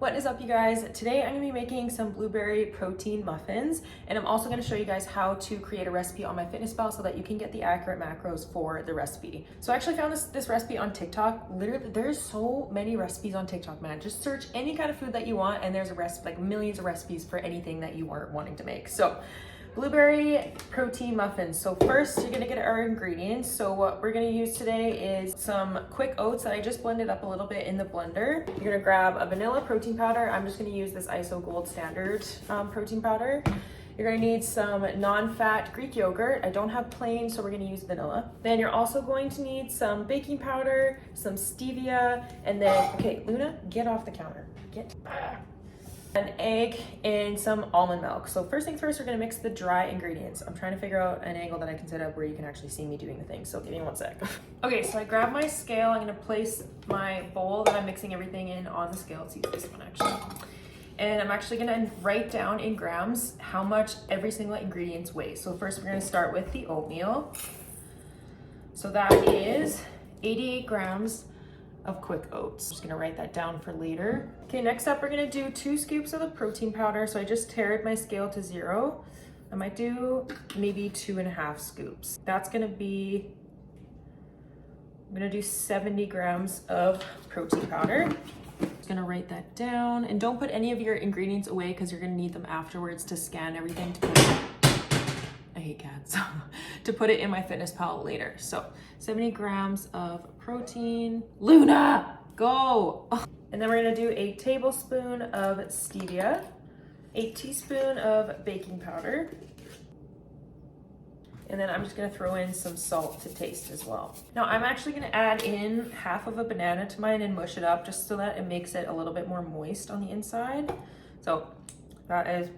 What is up, you guys? Today I'm gonna be making some blueberry protein muffins, and I'm also gonna show you guys how to create a recipe on MyFitnessPal so that you can get the accurate macros for the recipe. So I actually found this recipe on TikTok. Literally, there's so many recipes on TikTok, man. Just search any kind of food that you want and there's a recipe, like millions of recipes for anything that you are wanting to make. So blueberry protein muffins. So first you're gonna get our ingredients. So what we're gonna use today is some quick oats that I just blended up a little bit in the blender. You're gonna grab a vanilla protein powder. I'm just gonna use this ISO Gold Standard protein powder. You're gonna need some non-fat Greek yogurt. I don't have plain, so we're gonna use vanilla. Then you're also going to need some baking powder, some stevia, and then, okay, Luna, get off the counter. An egg and some almond milk. So first things first, we're gonna mix the dry ingredients. I'm trying to figure out an angle that I can set up where you can actually see me doing the thing. So give me one sec. Okay, so I grab my scale. I'm gonna place my bowl that I'm mixing everything in on the scale. Let's use this one actually. And I'm actually gonna write down in grams how much every single ingredient weighs. So first we're gonna start with the oatmeal. So that is 88 grams of quick oats. I'm just gonna write that down for later. Okay, next up we're gonna do 2 scoops of the protein powder. So I just tared my scale to 0. I might do maybe 2.5 scoops. That's gonna be, I'm gonna do 70 grams of protein powder. Just gonna write that down, and don't put any of your ingredients away because you're gonna need them afterwards to scan everything to put it, I hate cats, to put it in MyFitnessPal later. So 70 grams of protein. Luna, go! And then we're gonna do a tablespoon of stevia, a teaspoon of baking powder, and then I'm just gonna throw in some salt to taste as well. Now I'm actually gonna add in half of a banana to mine and mush it up just so that it makes it a little bit more moist on the inside. So that is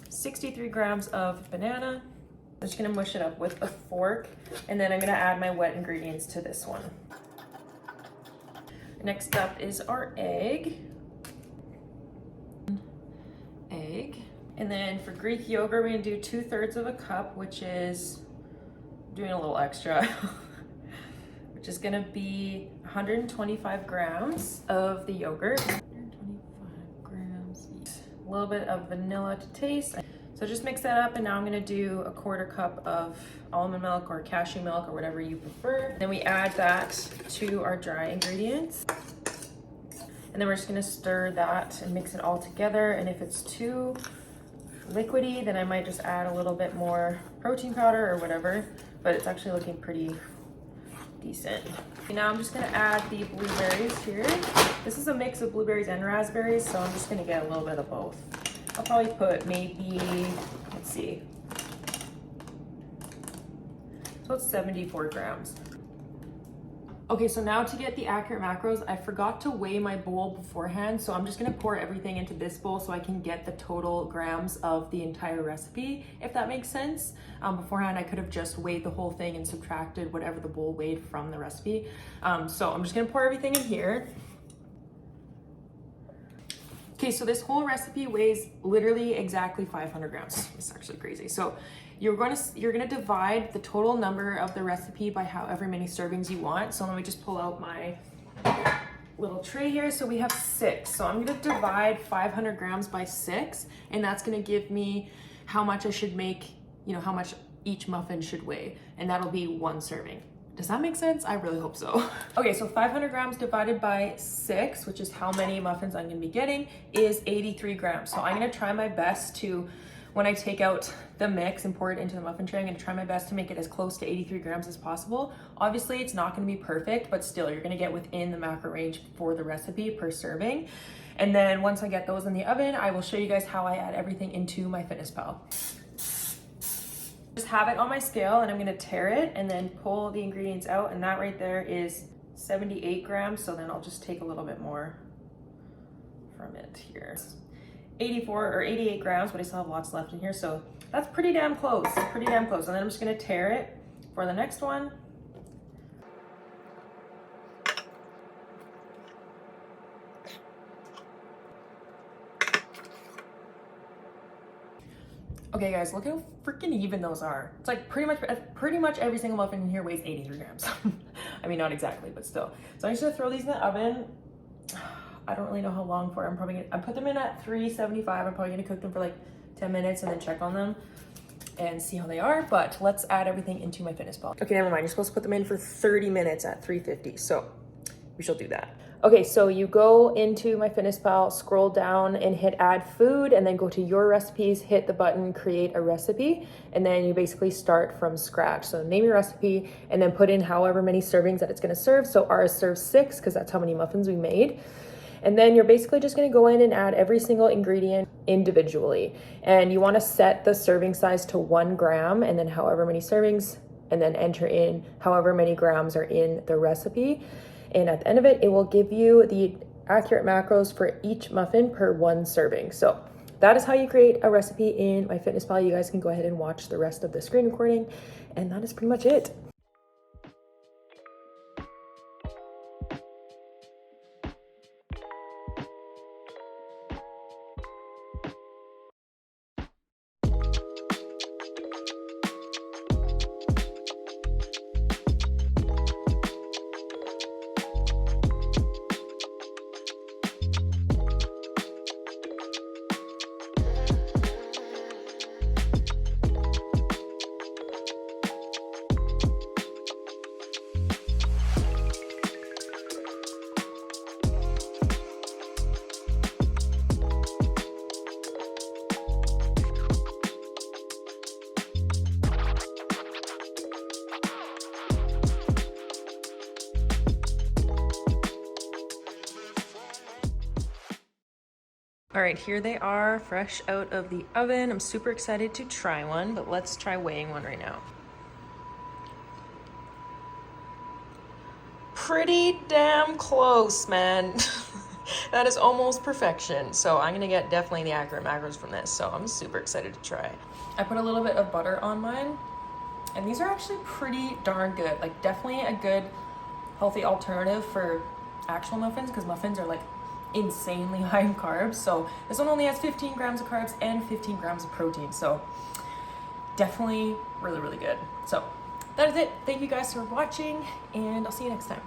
63 grams of banana. I'm just gonna mush it up with a fork, and then I'm gonna add my wet ingredients to this one. Next up is our egg. And then for Greek yogurt, we're gonna do 2/3 of a cup, which is, doing a little extra, which is gonna be 125 grams of the yogurt. 125 grams. A little bit of vanilla to taste. So just mix that up, and now I'm gonna do 1/4 cup of almond milk or cashew milk or whatever you prefer. Then we add that to our dry ingredients. And then we're just gonna stir that and mix it all together. And if it's too liquidy, then I might just add a little bit more protein powder or whatever, but it's actually looking pretty decent. Okay, now I'm just gonna add the blueberries here. This is a mix of blueberries and raspberries, so I'm just gonna get a little bit of both. I'll probably put maybe, let's see, so it's 74 grams. Okay, so now to get the accurate macros, I forgot to weigh my bowl beforehand, so I'm just gonna pour everything into this bowl so I can get the total grams of the entire recipe, if that makes sense. Beforehand, I could have just weighed the whole thing and subtracted whatever the bowl weighed from the recipe. So I'm just gonna pour everything in here. Okay, so this whole recipe weighs literally exactly 500 grams. It's actually crazy. So you're gonna divide the total number of the recipe by however many servings you want. So let me just pull out my little tray here. So we have 6. So I'm gonna divide 500 grams by 6, and that's gonna give me how much I should make, how much each muffin should weigh, and that'll be 1 serving. Does that make sense? I really hope so. Okay, so 500 grams divided by 6, which is how many muffins I'm gonna be getting, is 83 grams. So I'm gonna try my best to, when I take out the mix and pour it into the muffin tray, I'm gonna try my best to make it as close to 83 grams as possible. Obviously, it's not gonna be perfect, but still, you're gonna get within the macro range for the recipe per serving. And then once I get those in the oven, I will show you guys how I add everything into MyFitnessPal. Just have it on my scale, and I'm gonna tare it and then pull the ingredients out, and that right there is 78 grams, so then I'll just take a little bit more from it here. 84 or 88 grams, but I still have lots left in here, so that's pretty damn close, And then I'm just gonna tare it for the next one. Okay guys, look how freaking even those are. It's like pretty much every single muffin in here weighs 83 grams. I mean, not exactly, but still. So I'm just gonna throw these in the oven. I don't really know how long for. I put them in at 375. I'm probably gonna cook them for like 10 minutes and then check on them and see how they are. But let's add everything into MyFitnessPal. Okay, never mind. You're supposed to put them in for 30 minutes at 350. So we shall do that. Okay, so you go into MyFitnessPal, scroll down and hit add food, and then go to your recipes, hit the button, create a recipe, and then you basically start from scratch. So name your recipe and then put in however many servings that it's gonna serve. So ours serves 6 because that's how many muffins we made. And then you're basically just gonna go in and add every single ingredient individually. And you wanna set the serving size to 1 gram and then however many servings, and then enter in however many grams are in the recipe. And at the end of it, it will give you the accurate macros for each muffin per 1 serving. So that is how you create a recipe in MyFitnessPal. You guys can go ahead and watch the rest of the screen recording. And that is pretty much it. All right, here they are, fresh out of the oven. I'm super excited to try one, but let's try weighing one right now. Pretty damn close, man. That is almost perfection. So I'm gonna get definitely the accurate macros from this. So I'm super excited to try. I put a little bit of butter on mine, and these are actually pretty darn good. Like definitely a good healthy alternative for actual muffins, because muffins are like insanely high in carbs. So this one only has 15 grams of carbs and 15 grams of protein. So definitely really, really good. So that is it. Thank you guys for watching, and I'll see you next time.